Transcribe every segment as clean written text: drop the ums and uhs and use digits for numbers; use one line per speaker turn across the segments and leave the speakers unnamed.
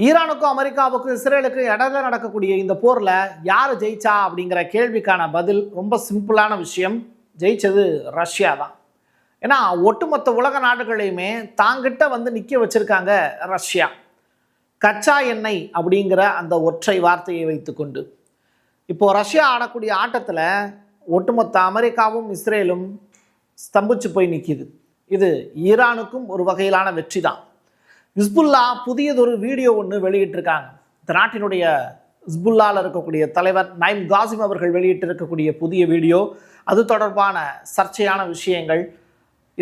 ஈரானுக்கும் அமெரிக்காவுக்கும் இஸ்ரேலுக்கும் இடையில நடக்கக்கூடிய இந்த போரில் யார் ஜெயிச்சா அப்படிங்கிற கேள்விக்கான பதில் ரொம்ப சிம்பிளான விஷயம். ஜெயிச்சது ரஷ்யா தான். ஏன்னா ஒட்டுமொத்த உலக நாடுகளையுமே தாங்கிட்ட வந்து நிற்க வச்சிருக்காங்க ரஷ்யா. கச்சா எண்ணெய் அப்படிங்கிற அந்த ஒற்றை வார்த்தையை வைத்துக்கொண்டு இப்போது ரஷ்யா ஆடக்கூடிய ஆட்டத்தில் ஒட்டுமொத்த அமெரிக்காவும் இஸ்ரேலும் ஸ்தம்பிச்சு போய் நிற்கிது. இது ஈரானுக்கும் ஒரு வகையிலான வெற்றி தான். ஹிஸ்புல்லா புதியதொரு வீடியோ ஒன்று வெளியிட்டிருக்காங்க. இந்த நாட்டினுடைய ஹிஸ்புல்லாவில் இருக்கக்கூடிய தலைவர் நைம் காசிம் அவர்கள் வெளியிட்டிருக்கக்கூடிய புதிய வீடியோ. அது தொடர்பான சர்ச்சையான விஷயங்கள்,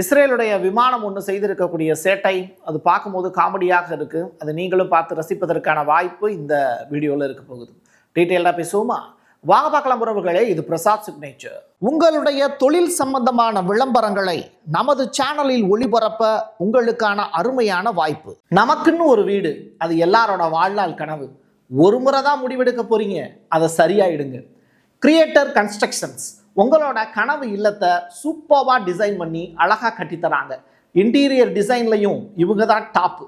இஸ்ரேலுடைய விமானம் ஒன்று செய்திருக்கக்கூடிய சேட்டை, அது பார்க்கும்போது காமெடியாக இருக்குது. அதை நீங்களும் பார்த்து ரசிப்பதற்கான வாய்ப்பு இந்த வீடியோவில் இருக்க போகுது. டீட்டெயிலாக பேசுவோமா? வாங்க பார்க்கலாம் உறவுகளே. இது பிரசாத் சிக்னேச்சர். உங்களுடைய தொழில் சம்பந்தமான விளம்பரங்களை நமது சேனலில் ஒளிபரப்ப உங்களுக்கான அருமையான வாய்ப்பு. நமக்குன்னு ஒரு வீடு, அது எல்லாரோட வாழ்நாள் கனவு. ஒரு முறை தான் முடிவெடுக்க போறீங்க, அதை சரியாயிடுங்க. கிரியேட்டர் கன்ஸ்ட்ரக்ஷன்ஸ் உங்களோட கனவு இல்லத்தை சூப்பராக டிசைன் பண்ணி அழகாக கட்டித்தராங்க. இன்டீரியர் டிசைன்லையும் இவங்க தான் டாப்பு.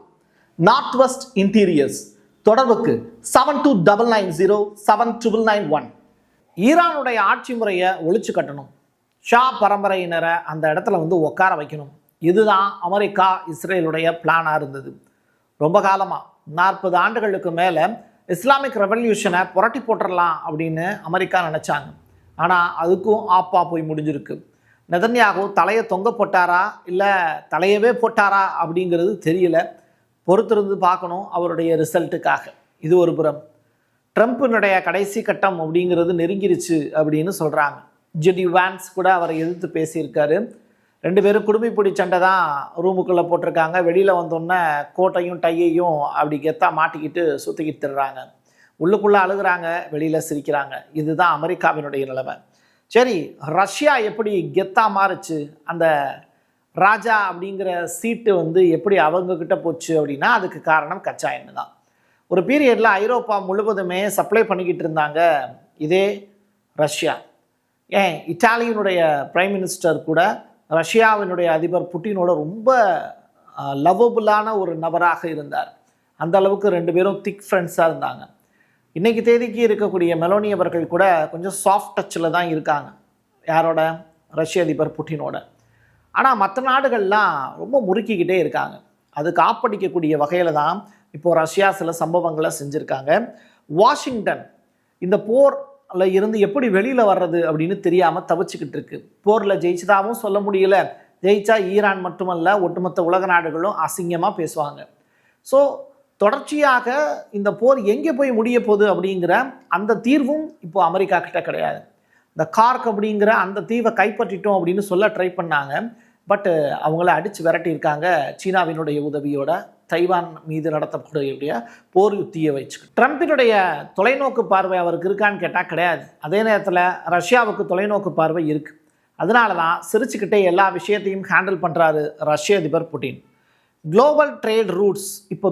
North west interiors. தொடர்புக்கு 72907991. ஈரானுடைய ஆட்சி முறையை ஒழிச்சு கட்டணும். ஷா பரம்பரையினரை அந்த இடத்துல வந்து உட்கார வைக்கணும். இதுதான் அமெரிக்கா இஸ்ரேலுடைய பிளானாக இருந்தது. ரொம்ப காலமாக 40 ஆண்டுகளுக்கு மேலே இஸ்லாமிக் ரெவல்யூஷனை புரட்டி போட்டுடலாம் அப்படின்னு அமெரிக்கா நினச்சாங்க. ஆனால் அதுக்கும் ஆப்பா போய் முடிஞ்சிருக்கு. நெதன்யாகு தலையை தொங்க போட்டாரா இல்லை தலையவே போட்டாரா அப்படிங்கிறது தெரியல. பொறுத்திருந்து பார்க்கணும் அவருடைய ரிசல்ட்டுக்காக. இது ஒரு புறம். ட்ரம்ப்பினுடைய கடைசி கட்டம் அப்படிங்கிறது நெருங்கிருச்சு அப்படின்னு சொல்கிறாங்க. ஜெடி வான்ஸ் கூட அவரை எதிர்த்து பேசியிருக்காரு. 2 பேரும் குடும்பிப்பிடி சண்டை தான் ரூமுக்குள்ளே போட்டிருக்காங்க. வெளியில் வந்தோடனே கோட்டையும் டையையும் அப்படி கெத்தாக மாட்டிக்கிட்டு சுற்றிக்கிட்டு திடுறாங்க. உள்ளுக்குள்ளே அழுகிறாங்க, வெளியில் சிரிக்கிறாங்க. இதுதான் அமெரிக்காவினுடைய நிலைமை. சரி, ரஷ்யா எப்படி கெத்தாக மாறுச்சு, அந்த ராஜா அப்படிங்கிற சீட்டு வந்து எப்படி அவங்கக்கிட்ட போச்சு அப்படின்னா அதுக்கு காரணம் கச்சா எண்ணெய் தான். ஒரு பீரியடில் ஐரோப்பா முழுவதுமே சப்ளை பண்ணிக்கிட்டு இருந்தாங்க இதே ரஷ்யா. ஏன் இட்டாலியினுடைய பிரைம் மினிஸ்டர் கூட ரஷ்யாவினுடைய அதிபர் புட்டினோட ரொம்ப லவ்வபுளான ஒரு நபராக இருந்தார். அந்த அளவுக்கு 2 பேரும் திக் ஃப்ரெண்ட்ஸாக இருந்தாங்க. இன்றைக்கி தேதிக்கு இருக்கக்கூடிய மெலோனி அவர்கள் கூட கொஞ்சம் சாஃப்ட் டச்சில் தான் இருக்காங்க. யாரோட? ரஷ்ய அதிபர் புட்டினோட. ஆனால் மற்ற நாடுகள்லாம் ரொம்ப முறுக்கிக்கிட்டே இருக்காங்க. அதுக்கு ஆப்படிக்கக்கூடிய வகையில் தான் இப்போது ரஷ்யா சில சம்பவங்களை செஞ்சுருக்காங்க. வாஷிங்டன் இந்த போரில் இருந்து எப்படி வெளியில் வர்றது அப்படின்னு தெரியாமல் தவிச்சுக்கிட்டு இருக்கு. போரில் ஜெயிச்சதாகவும் சொல்ல முடியல. ஜெயிச்சா ஈரான் மட்டுமல்ல, ஒட்டுமொத்த உலக நாடுகளும் அசிங்கமாக பேசுவாங்க. ஸோ தொடர்ச்சியாக இந்த போர் எங்கே போய் முடிய போகுது அப்படிங்கிற அந்த தீர்வும் இப்போ அமெரிக்கா கிட்ட கிடையாது. இந்த கார்க் அப்படிங்கிற அந்த தீவை கைப்பற்றிட்டோம் அப்படின்னு சொல்ல ட்ரை பண்ணாங்க. பட் அவங்கள அடித்து விரட்டியிருக்காங்க சீனாவினுடைய உதவியோட. தைவான் மீது நடத்தக்கூடிய போர் யுத்தியை வச்சு ட்ரம்பினுடைய தொலைநோக்கு பார்வை அவருக்கு இருக்கான்னு கேட்டால் கிடையாது. அதே நேரத்தில் ரஷ்யாவுக்கு தொலைநோக்கு பார்வை இருக்குது. அதனால தான் சிரிச்சுக்கிட்டே எல்லா விஷயத்தையும் ஹேண்டில் பண்ணுறாரு ரஷ்ய அதிபர் புட்டின். குளோபல் ட்ரேட் ரூட்ஸ் இப்போ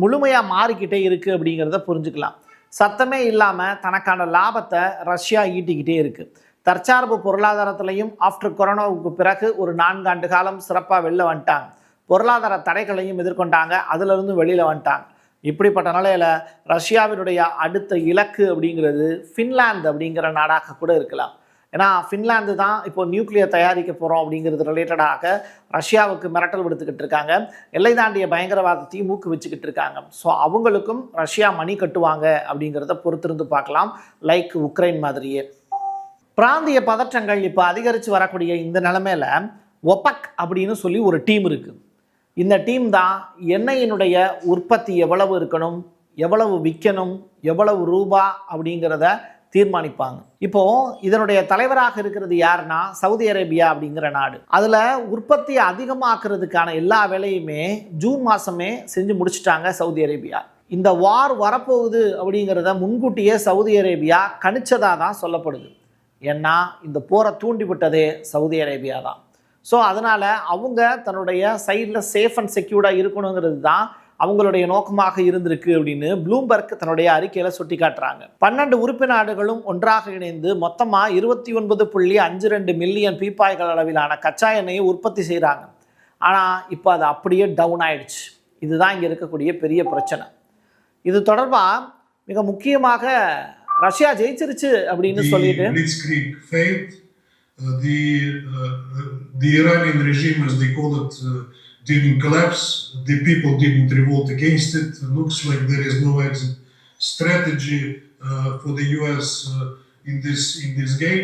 முழுமையாக மாறிக்கிட்டே இருக்குது அப்படிங்கிறத புரிஞ்சுக்கலாம். சத்தமே இல்லாமல் தனக்கான லாபத்தை ரஷ்யா ஈட்டிக்கிட்டே இருக்குது. தற்சார்பு பொருளாதாரத்திலையும் ஆஃப்டர் கொரோனாவுக்கு பிறகு ஒரு 4 ஆண்டு காலம் சிறப்பாக வெளில வந்துட்டாங்க. பொருளாதார தடைகளையும் எதிர்கொண்டாங்க, அதிலிருந்து வெளியில் வந்துட்டாங்க. இப்படிப்பட்ட நிலையில் ரஷ்யாவினுடைய அடுத்த இலக்கு அப்படிங்கிறது ஃபின்லாந்து அப்படிங்கிற நாடாக கூட இருக்கலாம். ஏன்னா ஃபின்லாந்து தான் இப்போ நியூக்ளியர் தயாரிக்க போகிறோம் அப்படிங்கிறது ரிலேட்டடாக ரஷ்யாவுக்கு மிரட்டல் விடுத்துக்கிட்டு இருக்காங்க. எல்லை தாண்டிய பயங்கரவாதத்தையும் ஊக்குவிச்சுக்கிட்டு இருக்காங்க. ஸோ அவங்களுக்கும் ரஷ்யா மணி கட்டுவாங்க அப்படிங்கிறத பொறுத்திருந்து பார்க்கலாம். லைக் உக்ரைன் மாதிரியே. பிராந்திய பதற்றங்கள் இப்போ அதிகரித்து வரக்கூடிய இந்த நிலைமையில் ஒபக் அப்படின்னு சொல்லி ஒரு டீம் இருக்குது. இந்த டீம் தான் எண்ணெயினுடைய உற்பத்தி எவ்வளவு இருக்கணும், எவ்வளவு விற்கணும், எவ்வளவு ரூபா அப்படிங்கிறத தீர்மானிப்பாங்க. இப்போது இதனுடைய தலைவராக இருக்கிறது யாருன்னா சவுதி அரேபியா அப்படிங்கிற நாடு. அதில் உற்பத்தியை அதிகமாக்குறதுக்கான எல்லா வேலையுமே ஜூன் மாதமே செஞ்சு முடிச்சுட்டாங்க சவுதி அரேபியா. இந்த வார் வரப்போகுது அப்படிங்கிறத முன்கூட்டியே சவுதி அரேபியா கணிச்சதாக தான் சொல்லப்படுது. ஏன்னா இந்த போரை தூண்டிவிட்டதே சவுதி அரேபியா தான். ஸோ அதனால் அவங்க தன்னுடைய சைடில் சேஃப் அண்ட் செக்யூர்டாக இருக்கணுங்கிறது தான் அவங்களுடைய நோக்கமாக இருந்திருக்கு அப்படின்னு ப்ளூம்பர்க் தன்னுடைய அறிக்கையில் சுட்டி காட்டுறாங்க. 12 உறுப்பினர் நாடுகளும் ஒன்றாக இணைந்து மொத்தமாக 29.52 மில்லியன் பீப்பாய்கள் அளவிலான கச்சா எண்ணெயை உற்பத்தி செய்கிறாங்க. ஆனால் இப்போ அது அப்படியே டவுன் ஆயிடுச்சு. இதுதான் இங்கே இருக்கக்கூடிய பெரிய பிரச்சனை. இது தொடர்பாக மிக முக்கியமாக ரஷ்யா ஜெயிச்சிருச்சு அப்படின்னு சொல்லிட்டு
the Iranian regime, as they call it, didn't collapse. The people didn't revolt against it. It looks like there is no exit strategy for the US in this game.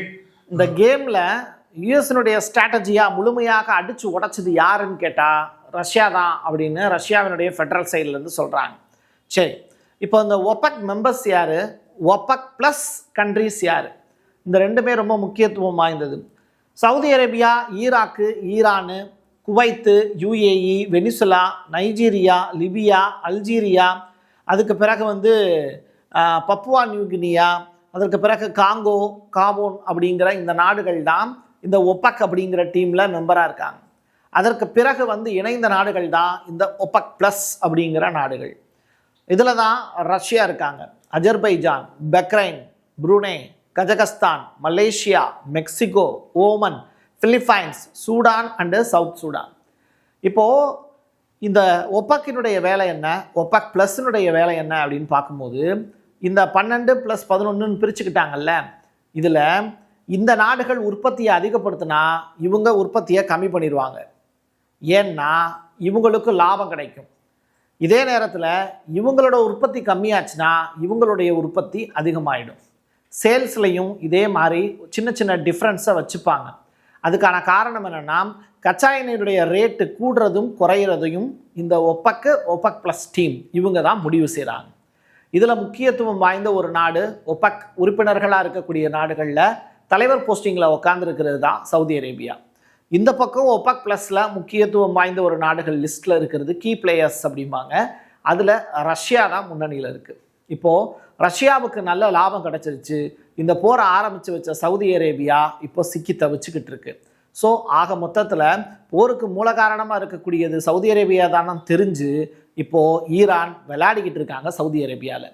இந்த கேம்ல யுஎஸ்னுடைய ஸ்ட்ராட்டஜியா முழுமையாக அடிச்சு உடைச்சது யாருன்னு கேட்டா ரஷ்யா தான் அப்படின்னு ரஷ்யாவினுடைய ஃபெடரல் சைட்ல இருந்து சொல்றாங்க. சரி, இப்போ இந்த ஒபெக் மெம்பர்ஸ் யாரு, ஒபெக் பிளஸ் கண்ட்ரிஸ் யாரு, இந்த ரெண்டுமே ரொம்ப முக்கியத்துவம் வாய்ந்தது. Saudi Arabia, Iraq, Iran, Kuwait, UAE, Venezuela, Nigeria, Libya, Algeria, அதுக்கு பிறகு பப்புவா நியூகினியா, அதற்கு பிறகு காங்கோ, காபோன் அப்படிங்கிற இந்த நாடுகள் தான் இந்த ஒபெக் அப்படிங்கிற டீமில் மெம்பராக இருக்காங்க. அதற்கு பிறகு இணைந்த நாடுகள் தான் இந்த ஒபெக் ப்ளஸ் அப்படிங்கிற நாடுகள். இதில் தான் ரஷ்யா இருக்காங்க, Azerbaijan, Bahrain, Brunei, Kazakhstan, Malaysia, Mexico, Oman, Philippines, Sudan and south Sudan. இப்போது இந்த ஒபெக்கினுடைய வேலை என்ன, ஒபெக் ப்ளஸ்னுடைய வேலை என்ன அப்படின்னு பார்க்கும்போது இந்த 12 + 11 பிரிச்சுக்கிட்டாங்கல்ல, இதில் இந்த நாடுகள் உற்பத்தியை அதிகப்படுத்தினா இவங்க உற்பத்தியை கம்மி பண்ணிடுவாங்க. ஏன்னா இவங்களுக்கு லாபம் கிடைக்கும். இதே நேரத்தில் இவங்களோட உற்பத்தி கம்மியாச்சுன்னா இவங்களுடைய உற்பத்தி அதிகமாகிடும். சேல்ஸ்லையும் இதே மாதிரி சின்ன சின்ன டிஃப்ரென்ஸை வச்சுப்பாங்க. அதுக்கான காரணம் என்னென்னா கச்சா எண்ணெயுடைய ரேட்டு கூடுறதும் குறையிறதையும் இந்த ஒபெக் ப்ளஸ் டீம் இவங்க தான் முடிவு செய்கிறாங்க. இதில் முக்கியத்துவம் வாய்ந்த ஒரு நாடு, ஒபெக் உறுப்பினர்களாக இருக்கக்கூடிய நாடுகளில் தலைவர் போஸ்டிங்கில் உட்காந்துருக்கிறது தான் சவுதி அரேபியா. இந்த பக்கம் ஒபெக் ப்ளஸில் முக்கியத்துவம் வாய்ந்த ஒரு நாடுகள் லிஸ்ட்டில் இருக்கிறது கீ பிளேயர்ஸ் அப்படிம்பாங்க. அதில் ரஷ்யா தான் முன்னணியில் இருக்குது. இப்போது ரஷ்யாவுக்கு நல்ல லாபம் கிடச்சிருச்சு. இந்த போரை ஆரம்பித்து வச்ச சவுதி அரேபியா இப்போ சிக்கி தவிச்சுக்கிட்டு இருக்கு. ஸோ ஆக மொத்தத்தில் போருக்கு மூல காரணமாக இருக்கக்கூடியது சவுதி அரேபியா தானே தெரிஞ்சு இப்போது ஈரான் விளையாடிக்கிட்டு இருக்காங்க சவுதி அரேபியாவில்.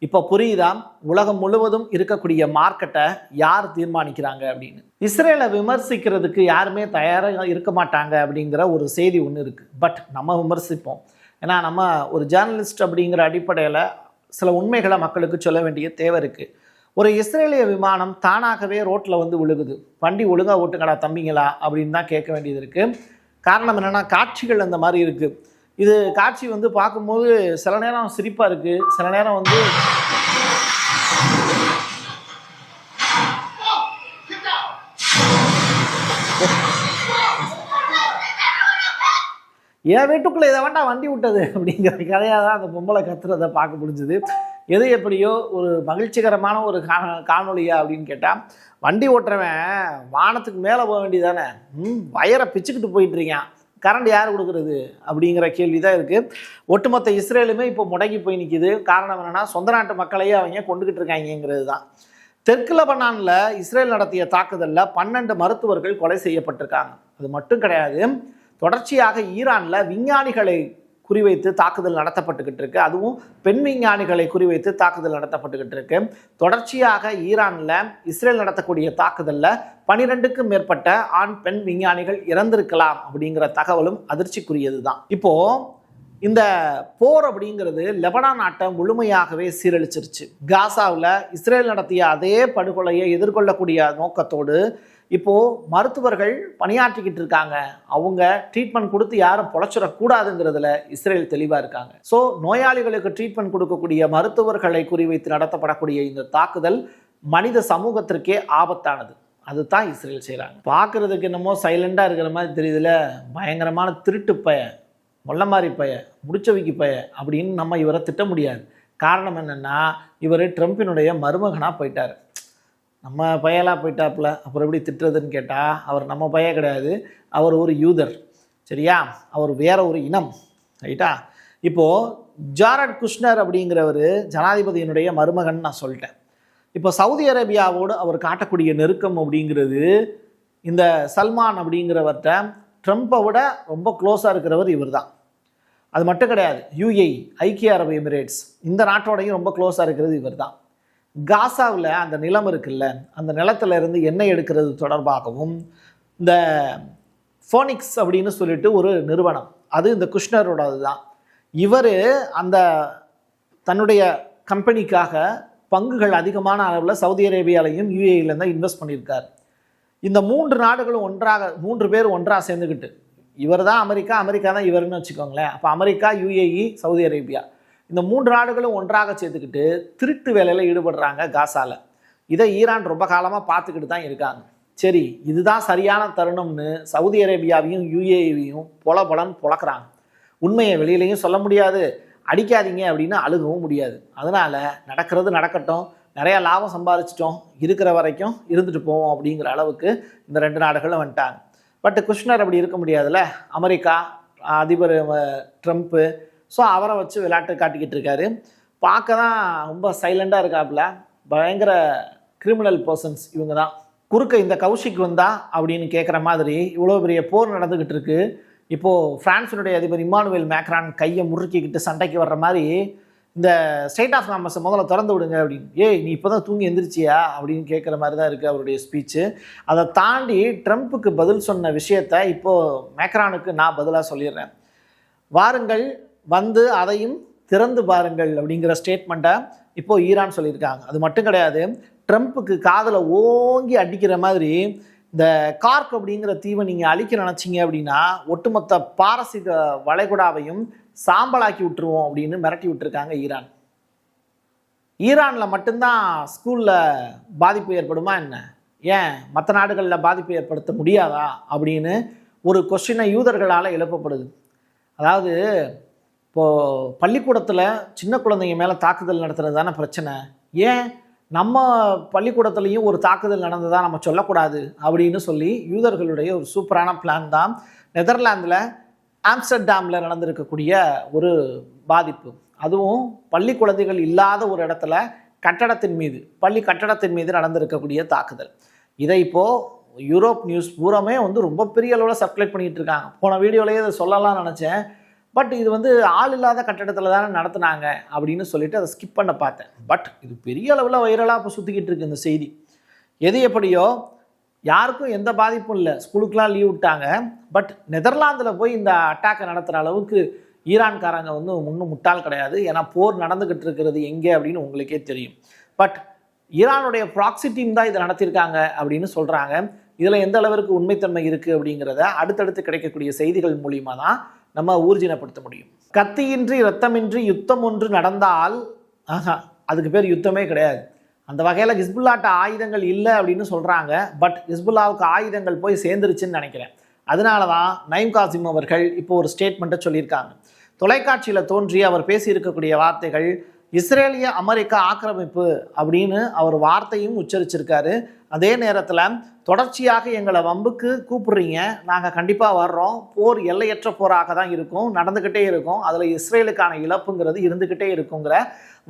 இப்போ புரியுதா உலகம் முழுவதும் இருக்கக்கூடிய மார்க்கெட்டை யார் தீர்மானிக்கிறாங்க அப்படின்னு. இஸ்ரேலை விமர்சிக்கிறதுக்கு யாருமே தயாராக இருக்க மாட்டாங்க அப்படிங்கிற ஒரு செய்தி ஒன்று இருக்குது. பட் நம்ம விமர்சிப்போம். ஏன்னா நம்ம ஒரு ஜேர்னலிஸ்ட் அப்படிங்கிற அடிப்படையில் சில உண்மைகளை மக்களுக்கு சொல்ல வேண்டிய தேவை இருக்குது. ஒரு இஸ்ரேலிய விமானம் தானாகவே ரோட்டில் விழுகுது. வண்டி ஒழுங்காக ஓட்டுங்கடா தம்பிங்களா அப்படின்னு தான் கேட்க வேண்டியது இருக்குது. காரணம் என்னென்னா காட்சிகள் அந்த மாதிரி இருக்குது. இது காட்சி பார்க்கும்போது சில நேரம் சிரிப்பாக இருக்குது, சில நேரம் என் வீட்டுக்குள்ளே இதை வேண்டாம் வண்டி விட்டது அப்படிங்கிற கதையாக தான் அந்த பொம்பளை கத்துறதை பார்க்க முடிஞ்சுது. எது எப்படியோ ஒரு மகிழ்ச்சிகரமான ஒரு காணொலியா அப்படின்னு கேட்டால், வண்டி ஓட்டுறவன் வானத்துக்கு மேலே போக வேண்டியதானே, வயரை பிச்சுக்கிட்டு போயிட்டுருக்கான், கரண்ட் யார் கொடுக்குறது அப்படிங்கிற கேள்வி தான் இருக்குது. ஒட்டுமொத்த இஸ்ரேலுமே இப்போ முடங்கி போய் நிற்கிது. காரணம் என்னென்னா சொந்த நாட்டு மக்களையே அவங்க கொண்டுக்கிட்டு இருக்காங்கிறது தான். தெற்கு லெபனானில் இஸ்ரேல் நடத்திய தாக்குதலில் 12 மருத்துவர்கள் கொலை செய்யப்பட்டிருக்காங்க. அது மட்டும் கிடையாது, தொடர்ச்சியாக ஈரானில் விஞ்ஞானிகளை குறிவைத்து தாக்குதல் நடத்தப்பட்டுக்கிட்டு இருக்கு. அதுவும் பெண் விஞ்ஞானிகளை குறிவைத்து தாக்குதல் நடத்தப்பட்டுக்கிட்டு இருக்கு. தொடர்ச்சியாக ஈரானில் இஸ்ரேல் நடத்தக்கூடிய தாக்குதலில் 12க்கும் மேற்பட்ட ஆண் பெண் விஞ்ஞானிகள் இறந்திருக்கலாம் அப்படிங்கிற தகவலும் அதிர்ச்சிக்குரியது தான். இப்போது இந்த போர் அப்படிங்கிறது லெபனான் நாட்டை முழுமையாகவே சீரழிச்சிருச்சு. காசாவில் இஸ்ரேல் நடத்திய அதே படுகொலையை எதிர்கொள்ளக்கூடிய நோக்கத்தோடு இப்போது மருத்துவர்கள் பணியாற்றிக்கிட்டு இருக்காங்க. அவங்க ட்ரீட்மெண்ட் கொடுத்து யாரும் பொழைச்சிடக்கூடாதுங்கிறதுல இஸ்ரேல் தெளிவாக இருக்காங்க. ஸோ நோயாளிகளுக்கு ட்ரீட்மெண்ட் கொடுக்கக்கூடிய மருத்துவர்களை குறிவைத்து நடத்தப்படக்கூடிய இந்த தாக்குதல் மனித சமூகத்திற்கே ஆபத்தானது. அதுதான் இஸ்ரேல் செய்கிறாங்க. பார்க்குறதுக்கு என்னமோ சைலண்டாக இருக்கிற மாதிரி தெரியுதுல, பயங்கரமான திருட்டு பய, மொல்லமாரி பய, முடிச்சவிக்கி பய அப்படின்னு நம்ம இவரை திட்ட முடியாது. காரணம் என்னென்னா இவர் ட்ரம்பினுடைய மருமகனாக போயிட்டார். நம்ம பையலாக போயிட்டாப்புல, அப்புறம் எப்படி திட்டுறதுன்னு கேட்டால் அவர் நம்ம பைய கிடையாது, அவர் ஒரு யூதர். சரியா, அவர் வேற ஒரு இனம். ரைட்டா. இப்போது ஜாரட் குஷ்னர் அப்படிங்கிறவர் ஜனாதிபதியினுடைய மருமகன் நான் சொல்லிட்டேன். இப்போ சவுதி அரேபியாவோடு அவர் காட்டக்கூடிய நெருக்கம் அப்படிங்கிறது இந்த சல்மான் அப்படிங்கிறவர்கிட்ட ட்ரம்ப்பை விட ரொம்ப க்ளோஸாக இருக்கிறவர் இவர் தான். அது மட்டும் கிடையாது, யுஏஇ, ஐக்கிய அரபு எமிரேட்ஸ், இந்த நாட்டோடையும் ரொம்ப க்ளோஸாக இருக்கிறது இவர் தான். காசாவில் அந்த நிலம் இருக்குல்ல, அந்த நிலத்தில் இருந்து எண்ணெய் எடுக்கிறது தொடர்பாகவும் இந்த ஃபோனிக்ஸ் அப்படின்னு சொல்லிட்டு ஒரு நிறுவனம், அது இந்த குஷ்னரோடது தான். இவர் அந்த தன்னுடைய கம்பெனிக்காக பங்குகள் அதிகமான அளவில் சவுதி அரேபியாலையும் யூஏஇலையும் தான் இன்வெஸ்ட் பண்ணியிருக்கார். இந்த 3 நாடுகளும் ஒன்றாக 3 பேர் ஒன்றாக சேர்ந்துக்கிட்டு, இவர் தான் அமெரிக்கா, அமெரிக்கா தான் இவர்னு வச்சுக்கோங்களேன். அப்போ அமெரிக்கா, யூஏஇ, சவுதி அரேபியா இந்த 3 நாடுகளும் ஒன்றாக சேர்த்துக்கிட்டு திருட்டு வேலையில் ஈடுபடுறாங்க காசால. இதை ஈரான் ரொம்ப காலமாக பார்த்துக்கிட்டு தான் இருக்காங்க. சரி, இதுதான் சரியான தருணம்னு சவுதி அரேபியாவையும் யூஏஇவையும் பொலன்னு பொழக்கிறாங்க. உண்மையை வெளியிலையும் சொல்ல முடியாது, அடிக்காதீங்க அப்படின்னு அழுகவும் முடியாது. அதனால் நடக்கிறது நடக்கட்டும், நிறையா லாபம் சம்பாதிச்சிட்டோம், இருக்கிற வரைக்கும் இருந்துட்டு போவோம் அப்படிங்கிற அளவுக்கு இந்த 2 நாடுகளும் வந்துட்டாங்க. பட் குஷ்னர் அப்படி இருக்க முடியாதுல்ல. அமெரிக்கா அதிபர் ட்ரம்ப்பு, ஸோ அவரை வச்சு விளையாட்டு காட்டிக்கிட்டு இருக்காரு. பார்க்க தான் ரொம்ப சைலண்டாக இருக்காப்புல. பயங்கர கிரிமினல் பர்சன்ஸ் இவங்க தான். குறுக்க இந்த கௌஷிக் வந்தா அப்படின்னு கேட்குற மாதிரி இவ்வளோ பெரிய போர் நடந்துக்கிட்டு இருக்கு. இப்போது ஃப்ரான்ஸினுடைய அதிபர் இம்மானுவேல் மேக்ரான் கையை முறுக்கிக்கிட்டு சண்டைக்கு வர்ற மாதிரி இந்த ஸ்டேட் ஆஃப் காமர்ஸை முதல்ல திறந்து விடுங்க அப்படின்னு. ஏய், நீ இப்போ தான் தூங்கி எந்திரிச்சியா அப்படின்னு கேட்குற மாதிரி தான் இருக்குது அவருடைய ஸ்பீச்சு. அதை தாண்டி ட்ரம்ப்புக்கு பதில் சொன்ன விஷயத்தை இப்போது மேக்ரானுக்கு நான் பதிலாக சொல்லிடுறேன். வாருங்கள், வந்து அதையும் திறந்து பாருங்கள் அப்படிங்கிற ஸ்டேட்மெண்ட்டை இப்போது ஈரான் சொல்லியிருக்காங்க. அது மட்டும் கிடையாது, ட்ரம்ப்புக்கு காதில் ஓங்கி அடிக்கிற மாதிரி இந்த கார்க் அப்படிங்கிற தீவை நீங்கள் அழிக்க நினச்சிங்க அப்படின்னா ஒட்டுமொத்த பாரசீக வளைகுடாவையும் சாம்பலாக்கி விட்டுருவோம் அப்படின்னு மிரட்டி விட்டுருக்காங்க ஈரான். ஈரானில் மட்டும்தான் ஸ்கூலில் பாதிப்பு ஏற்படுமா என்ன? ஏன் மற்ற நாடுகளில் பாதிப்பு ஏற்படுத்த முடியாதா அப்படின்னு ஒரு கொஸ்டினை யூதர்களால் எழுப்பப்படுது. அதாவது இப்போது பள்ளிக்கூடத்தில் சின்ன குழந்தைங்க மேலே தாக்குதல் நடத்துறது தானே பிரச்சனை. ஏன் நம்ம பள்ளிக்கூடத்துலேயும் ஒரு தாக்குதல் நடந்ததாக நம்ம சொல்லக்கூடாது அப்படின்னு சொல்லி யூதர்களுடைய ஒரு சூப்பரான பிளான் தான் நெதர்லாந்தில் ஆம்ஸ்டர்டாமில் நடந்திருக்கக்கூடிய ஒரு பாதிப்பு. அதுவும் பள்ளி குழந்தைகள் இல்லாத ஒரு இடத்துல பள்ளி கட்டடத்தின் மீது நடந்திருக்கக்கூடிய தாக்குதல். இதை இப்போது யூரோப் நியூஸ் பூராமே ரொம்ப பெரிய அளவில் சர்க்குலேட் பண்ணிகிட்டு இருக்காங்க. போன வீடியோலேயே இதை சொல்லலாம்னு நினச்சேன். பட் இது ஆள் இல்லாத கட்டடத்தில் தானே நடத்துனாங்க அப்படின்னு சொல்லிட்டு அதை ஸ்கிப் பண்ண பார்த்தேன். பட் இது பெரிய அளவில் வைரலாக இப்போ சுற்றிக்கிட்டு இருக்கு இந்த செய்தி. எது எப்படியோ யாருக்கும் எந்த பாதிப்பும் இல்லை, ஸ்கூலுக்கெலாம் லீவ் விட்டாங்க. பட் நெதர்லாந்தில் போய் இந்த அட்டாக்கை நடத்துகிற அளவுக்கு ஈரான்காரங்க முன்னும் முட்டாள் கிடையாது. ஏன்னா போர் நடந்துக்கிட்டு இருக்கிறது எங்கே அப்படின்னு உங்களுக்கே தெரியும். பட் ஈரானுடைய ப்ராக்ஸி டீம் தான் இதை நடத்தியிருக்காங்க அப்படின்னு சொல்கிறாங்க. இதில் எந்த அளவிற்கு உண்மைத்தன்மை இருக்குது அப்படிங்கிறத அடுத்தடுத்து கிடைக்கக்கூடிய செய்திகள் மூலிமா தான் நம்ம ஊர்ஜினப்படுத்த முடியும். கத்தியின்றி இரத்தமின்றி யுத்தம் ஒன்று நடந்தால் அதுக்கு பேர் யுத்தமே கிடையாது. அந்த வகையில் ஹிஸ்புல்லாட்ட ஆயுதங்கள் இல்லை அப்படின்னு சொல்கிறாங்க. பட் ஹிஸ்புல்லாவுக்கு ஆயுதங்கள் போய் சேர்ந்துருச்சுன்னு நினைக்கிறேன். அதனால தான் நயீம் காசிம் அவர்கள் இப்போ ஒரு ஸ்டேட்மெண்ட்டை சொல்லியிருக்காங்க. தொலைக்காட்சியில் தோன்றி அவர் பேசியிருக்கக்கூடிய வார்த்தைகள் இஸ்ரேலிய அமெரிக்கா ஆக்கிரமிப்பு அப்படின்னு அவர் வார்த்தையும் உச்சரிச்சிருக்காரு. அதே நேரத்தில் தொடர்ச்சியாக எங்களை வம்புக்கு கூப்பிடுறீங்க, நாங்கள் கண்டிப்பாக வர்றோம், போர் எல்லையற்ற போராக தான் இருக்கும், நடந்துக்கிட்டே இருக்கும், அதில் இஸ்ரேலுக்கான இழப்புங்கிறது இருந்துக்கிட்டே இருக்குங்கிற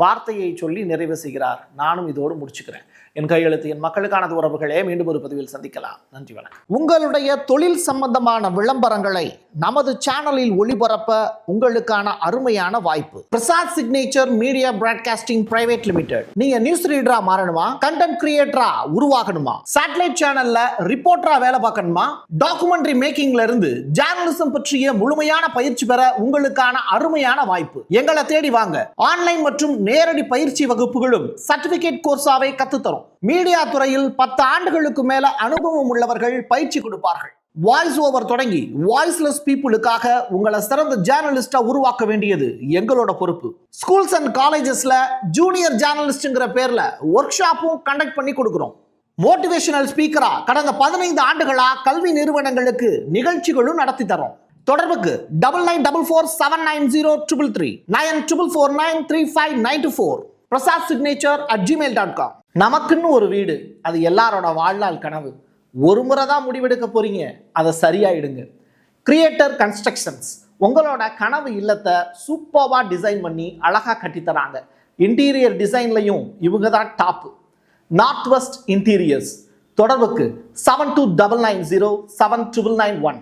வார்த்தையை சொல்லி நிறைவு செய்கிறார். நானும் இதோடு முடிச்சுக்கிறேன். என் கையெழுத்து என் மக்களுக்கானது உறவுகளே. மீண்டும் ஒரு பதிவில் சந்திக்கலாம். நன்றி, வணக்கம். உங்களுடைய தொழில் சம்பந்தமான விளம்பரங்களை நமது சேனலில் ஒளிபரப்ப உங்களுக்கான அருமையான வாய்ப்பு. Prasad signature media broadcasting private limited. நீங்க நியூஸ் ரீடரா மாறணுமா, கண்டென்ட் கிரியேட்டரா உருவாகணுமா, சேட்டலைட் சேனல்ல ரிப்போர்ட்டரா வேலை பார்க்கணுமா, டாக்குமெண்ட்ரி மேக்கிங்ல இருந்து ஜேர்னலிசம் பற்றிய முழுமையான பயிற்சி பெற உங்களுக்கான அருமையான வாய்ப்பு. எங்களை தேடி வாங்க. ஆன்லைன் மற்றும் நேரடி பயிற்சி வகுப்புகளும் சர்டிபிகேட் கோர்ஸாவை கத்துத்தரும். மீடியா துறையில் 10 ஆண்டுகளுக்கு மேல அனுபவம் உள்ளவர்கள் பயிற்சி கொடுப்பார்கள். வாய்ஸ் ஓவர் தொடங்கி வாய்ஸ்லெஸ் பீப்புளுக்காக உங்களை சிறந்த ஜேர்னலிஸ்டா உருவாக்க வேண்டியது எங்களோட பொறுப்பு. ஸ்கூல்ஸ் அண்ட் காலேஜஸ்ல ஜூனியர் ஜேர்னலிஸ்ட்ங்கிற பேர்ல ஒர்க் ஷாப்பும் கண்டக்ட் பண்ணி கொடுக்கிறோம். மோட்டிவேஷனல் ஸ்பீக்கரா கடந்த 15 ஆண்டுகளா கல்வி நிறுவனங்களுக்கு நிகழ்ச்சிகளும் நடத்தி தரோம். தொடர்புக்கு 9944790333 94493594 prasadsignature@gmail.com. நமக்குன்னு ஒரு வீடு, அது எல்லாரோட வாழ்நாள் கனவு. ஒரு முறை தான் முடிவெடுக்க போறீங்க, அதை சரியாயிடுங்க. கிரியேட்டர் கன்ஸ்ட்ரக்ஷன்ஸ் உங்களோட கனவு இல்லத்தை சூப்பர்வா டிசைன் பண்ணி அழகா கட்டித்தராங்க. இன்டீரியர் டிசைன்லையும் இவங்க தான் டாப். North west interiors. தொடர்புக்கு 7299079991.